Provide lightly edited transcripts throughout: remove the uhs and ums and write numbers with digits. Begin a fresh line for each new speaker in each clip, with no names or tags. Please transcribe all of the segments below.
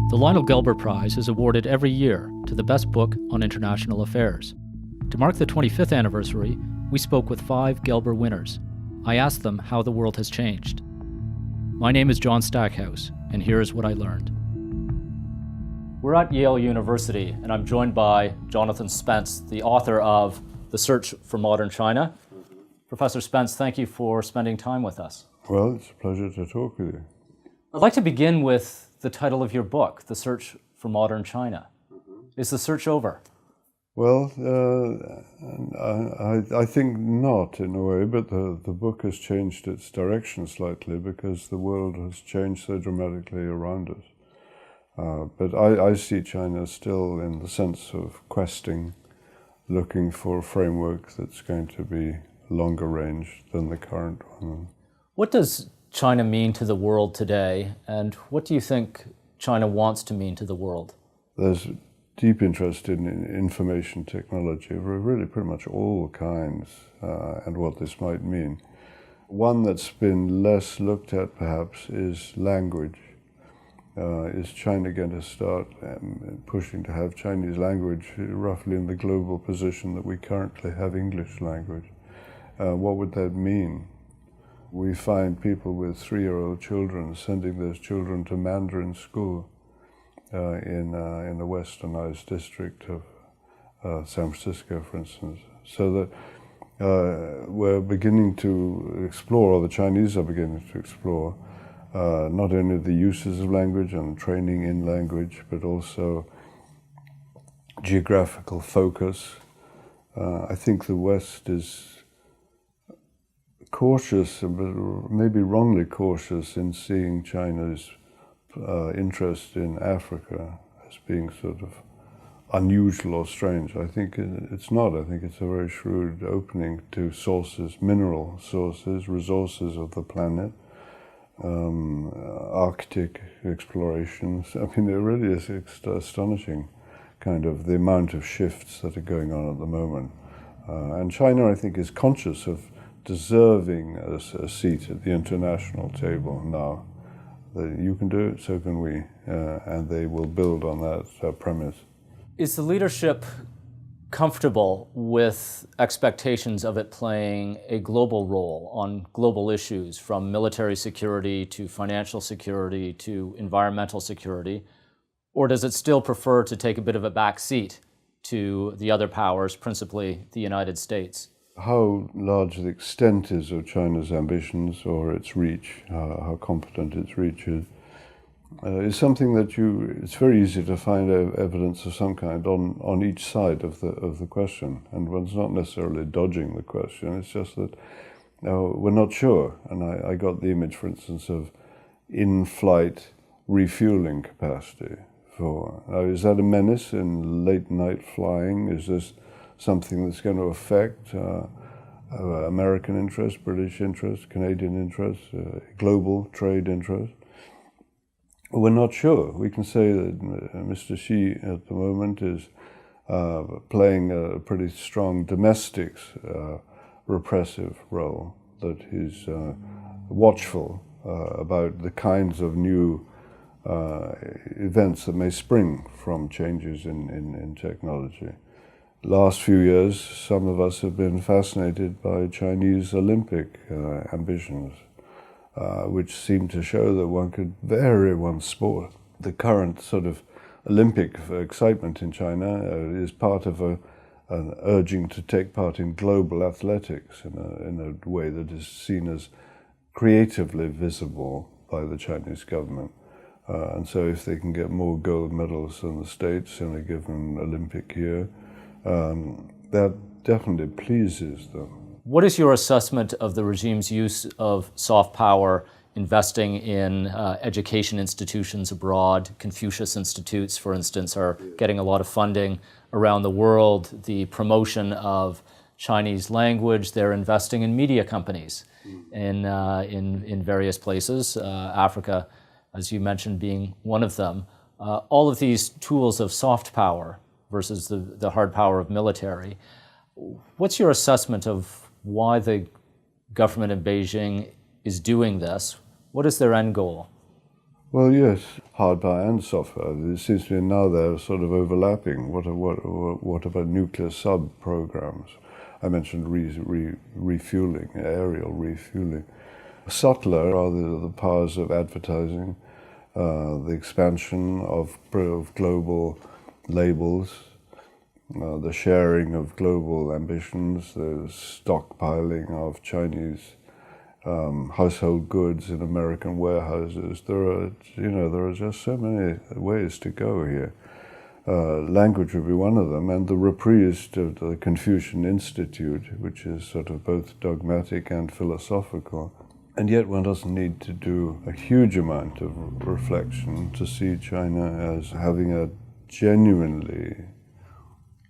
The Lionel Gelber Prize is awarded every year to the best book on international affairs. To mark the 25th anniversary, we spoke with 5 Gelber winners. I asked them how the world has changed. My name is John Stackhouse, and here's what I learned. We're at Yale University, and I'm joined by Jonathan Spence, the author of The Search for Modern China. Professor Spence, thank you for spending time with us.
Well, it's a pleasure to talk with you.
I'd like to begin with the title of your book, The Search for Modern China. Is the search over?
Well, I think not in a way, but the book has changed its direction slightly because the world has changed so dramatically around us. But I see China still in the sense of questing, looking for a framework that's going to be longer range than the current one.
What does China mean to the world today, and what do you think China wants to mean to the world?
There's deep interest in information technology of really pretty much all kinds and what this might mean. One that's been less looked at perhaps is language. Is China going to start pushing to have Chinese language roughly in the global position that we currently have English language? What would that mean? We find people with 3-year-old children sending those children to Mandarin school in the westernized district of San Francisco, for instance. So that we're beginning to explore, or the Chinese are beginning to explore, not only the uses of language and training in language, but also geographical focus. I think the West is cautious, but maybe wrongly cautious, in seeing China's interest in Africa as being sort of unusual or strange. I think it's not. I think it's a very shrewd opening to sources, mineral sources, resources of the planet, Arctic explorations. I mean, it really is astonishing, kind of the amount of shifts that are going on at the moment. And China, I think, is conscious of deserving a seat at the international table now. That you can do it, so can we, and they will build on that premise.
Is the leadership comfortable with expectations of it playing a global role on global issues, from military security to financial security to environmental security, or does it still prefer to take a bit of a back seat to the other powers, principally the United States?
How large the extent is of China's ambitions or its reach, how competent its reach is something that it's very easy to find evidence of some kind on each side of the question. And one's not necessarily dodging the question, it's just that we're not sure. And I got the image, for instance, of in-flight refueling capacity. Is that a menace in late-night flying? Is this something that's going to affect American interest, British interest, Canadian interest, global trade interest? We're not sure. We can say that Mr. Xi at the moment is playing a pretty strong domestic repressive role, that he's watchful about the kinds of new events that may spring from changes in technology. Last few years, some of us have been fascinated by Chinese Olympic ambitions, which seem to show that one could vary one's sport. The current sort of Olympic excitement in China is part of an urging to take part in global athletics in a way that is seen as creatively visible by the Chinese government. And so if they can get more gold medals than the States in a given Olympic year, that definitely pleases them.
What is your assessment of the regime's use of soft power, investing in education institutions abroad? Confucius Institutes, for instance, are getting a lot of funding around the world. The promotion of Chinese language, they're investing in media companies in various places, Africa, as you mentioned, being one of them. All of these tools of soft power versus the hard power of military. What's your assessment of why the government in Beijing is doing this? What is their end goal?
Well, yes, hard power and soft power. It seems to me now they're sort of overlapping. What about nuclear sub-programs? I mentioned refueling, aerial refueling. Subtler are the powers of advertising, the expansion of global labels, the sharing of global ambitions, the stockpiling of Chinese household goods in American warehouses. There are just so many ways to go here. Language would be one of them, and the reprise of the Confucian Institute, which is sort of both dogmatic and philosophical. And yet one doesn't need to do a huge amount of reflection to see China as having a genuinely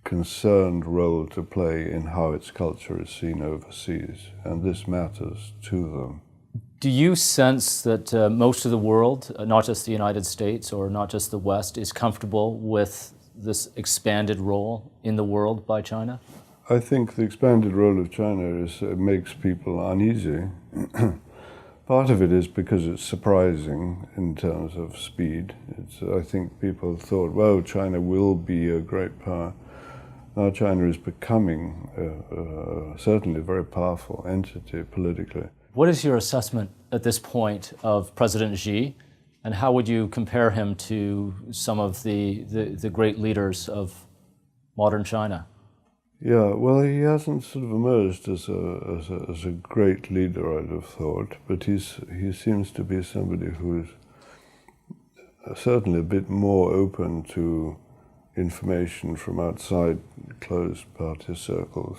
concerned role to play in how its culture is seen overseas, and this matters to them.
Do you sense that most of the world, not just the United States or not just the West, is comfortable with this expanded role in the world by China?
I think the expanded role of China makes people uneasy. Part of it is because it's surprising in terms of speed. I think people thought, well, China will be a great power. Now China is becoming certainly a very powerful entity politically.
What is your assessment at this point of President Xi, and how would you compare him to some of the great leaders of modern China?
Yeah, well, he hasn't sort of emerged as a great leader, I'd have thought, but he seems to be somebody who is certainly a bit more open to information from outside closed party circles.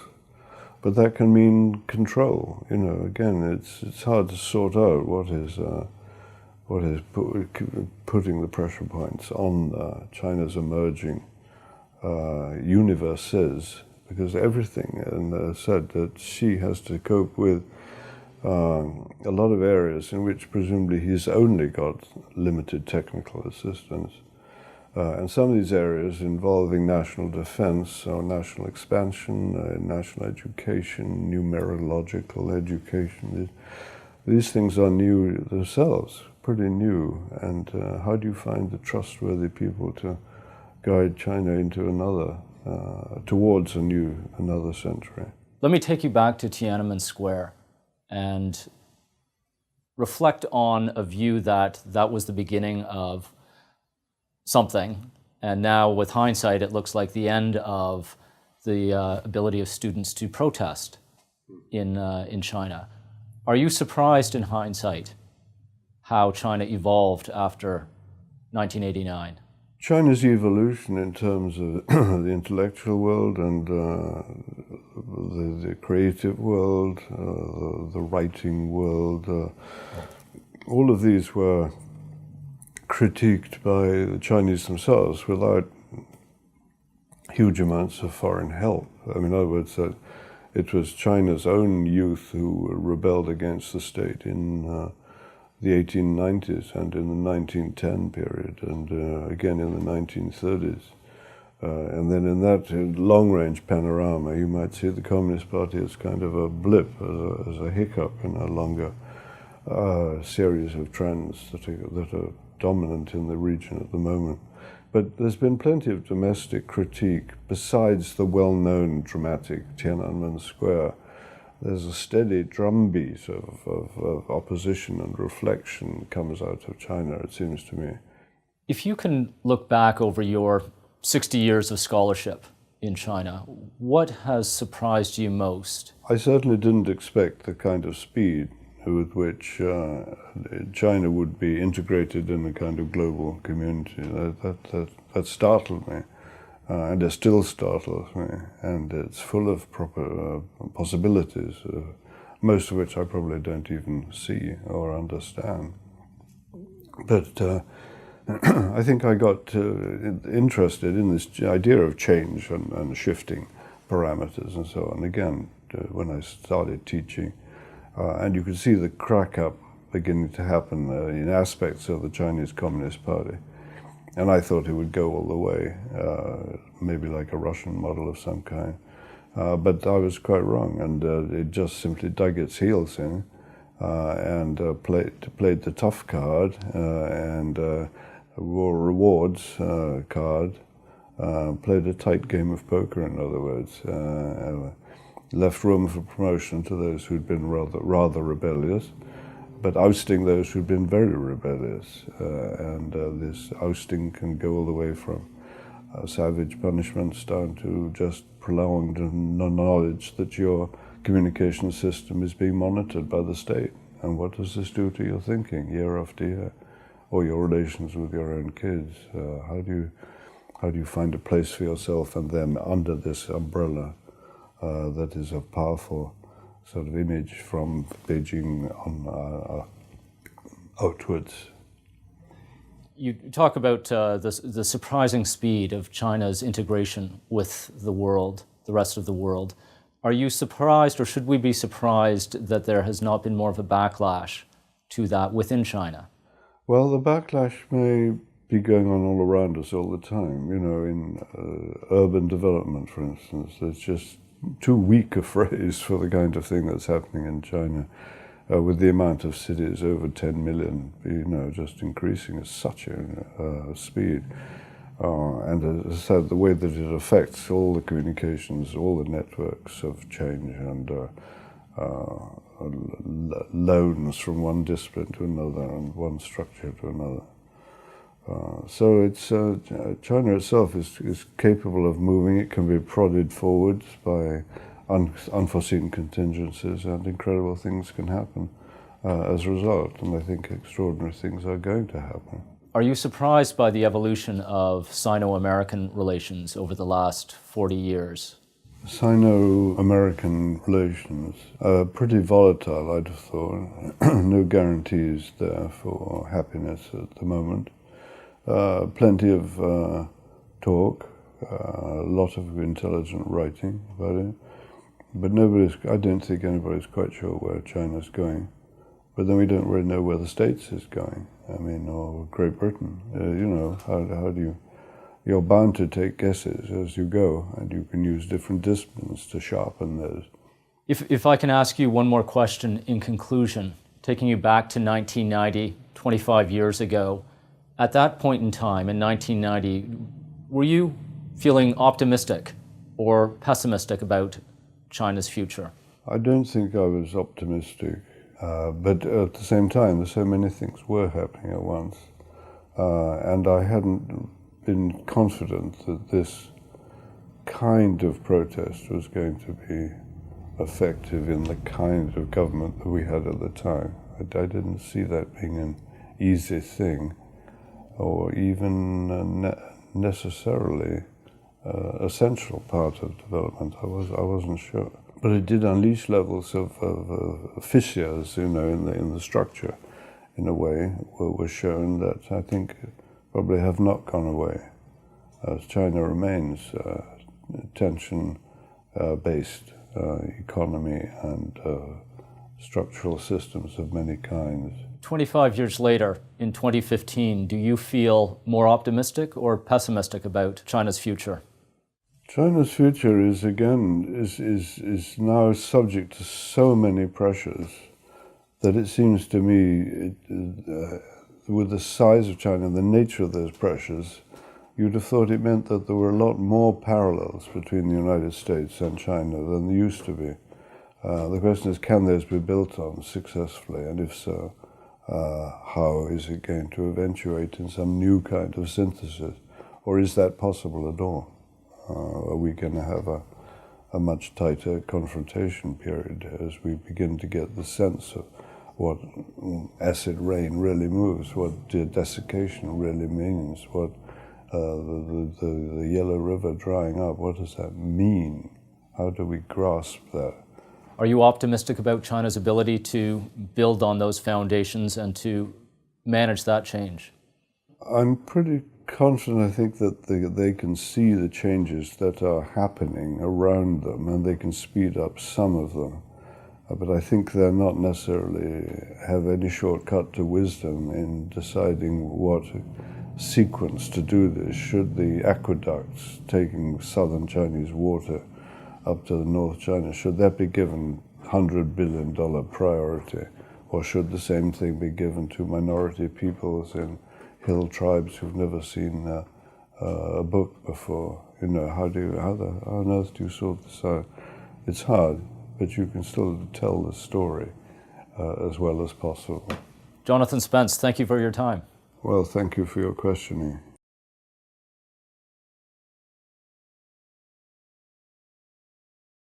But that can mean control. Again, it's hard to sort out what is putting the pressure points on China's emerging universes, because everything, and said that she has to cope with a lot of areas in which presumably he's only got limited technical assistance. And some of these areas involving national defense or national expansion, national education, numerological education, these things are new themselves, pretty new. And how do you find the trustworthy people to guide China into towards another century?
Let me take you back to Tiananmen Square and reflect on a view that was the beginning of something, and now with hindsight it looks like the end of the ability of students to protest in China. Are you surprised in hindsight how China evolved after 1989?
China's evolution in terms of the intellectual world and the creative world, the writing world, all of these were critiqued by the Chinese themselves without huge amounts of foreign help. I mean, in other words, it was China's own youth who rebelled against the state in the 1890s and in the 1910 period, and again in the 1930s. And then in that long-range panorama, you might see the Communist Party as kind of a blip, as a hiccup in a longer series of trends that are dominant in the region at the moment. But there's been plenty of domestic critique besides the well-known dramatic Tiananmen Square. There's a steady drumbeat of opposition and reflection comes out of China, it seems to me.
If you can look back over your 60 years of scholarship in China, what has surprised you most?
I certainly didn't expect the kind of speed with which China would be integrated in a kind of global community. That startled me, and it still startles me, and it's full of possibilities, most of which I probably don't even see or understand. But I think I got interested in this idea of change and shifting parameters and so on, again, when I started teaching. And you could see the crack-up beginning to happen in aspects of the Chinese Communist Party. And I thought it would go all the way, maybe like a Russian model of some kind. But I was quite wrong, and it just simply dug its heels in. and played the tough card and raw rewards card, played a tight game of poker, in other words, left room for promotion to those who'd been rather rebellious, but ousting those who'd been very rebellious. And this ousting can go all the way from savage punishments down to just prolonged knowledge that your communication system is being monitored by the state. And what does this do to your thinking year after year, or your relations with your own kids? How do you find a place for yourself and them under this umbrella that is a powerful sort of image from Beijing on outwards?
You talk about the surprising speed of China's integration with the world, the rest of the world. Are you surprised, or should we be surprised, that there has not been more of a backlash to that within China?
Well, the backlash may be going on all around us all the time. You know, in urban development, for instance, there's just too weak a phrase for the kind of thing that's happening in China. With the amount of cities over 10 million, you know, just increasing at such a speed. And as I said, the way that it affects all the communications, all the networks of change, and loans from one discipline to another and one structure to another. So it's China itself is capable of moving. It can be prodded forwards by unforeseen contingencies, and incredible things can happen as a result. And I think extraordinary things are going to happen.
Are you surprised by the evolution of Sino-American relations over the last 40 years?
Sino-American relations are pretty volatile, I'd have thought. No guarantees there for happiness at the moment. Plenty of talk, a lot of intelligent writing about it. But I don't think anybody's quite sure where China's going. But then we don't really know where the States is going. I mean, or Great Britain. You know, how do you're bound to take guesses as you go, and you can use different disciplines to sharpen those.
If I can ask you one more question in conclusion, taking you back to 1990, 25 years ago, at that point in time, in 1990, were you feeling optimistic or pessimistic about China's future?
I don't think I was optimistic, but at the same time, so many things were happening at once, and I hadn't been confident that this kind of protest was going to be effective in the kind of government that we had at the time. I didn't see that being an easy thing, or even necessarily essential part of development. I wasn't sure, but it did unleash levels of fissures, you know, in the structure, in a way, were shown that I think probably have not gone away, as China remains tension-based economy and structural systems of many kinds.
25 years later, in 2015, do you feel more optimistic or pessimistic about China's future?
China's future is now subject to so many pressures that it seems to me, with the size of China and the nature of those pressures, you'd have thought it meant that there were a lot more parallels between the United States and China than there used to be. The question is, can those be built on successfully, and if so, how is it going to eventuate in some new kind of synthesis, or is that possible at all? Are we going to have a much tighter confrontation period as we begin to get the sense of what acid rain really moves, what desiccation really means, what the Yellow River drying up, what does that mean? How do we grasp that?
Are you optimistic about China's ability to build on those foundations and to manage that change?
I'm pretty confident, I think, that they can see the changes that are happening around them, and they can speed up some of them. But I think they're not necessarily have any shortcut to wisdom in deciding what sequence to do this. Should the aqueducts taking southern Chinese water up to the North China, should that be given $100 billion priority? Or should the same thing be given to minority peoples in hill tribes who've never seen a book before? You know, how on earth do you sort this out? It's hard, but you can still tell the story as well as possible.
Jonathan Spence, thank you for your time.
Well, thank you for your questioning.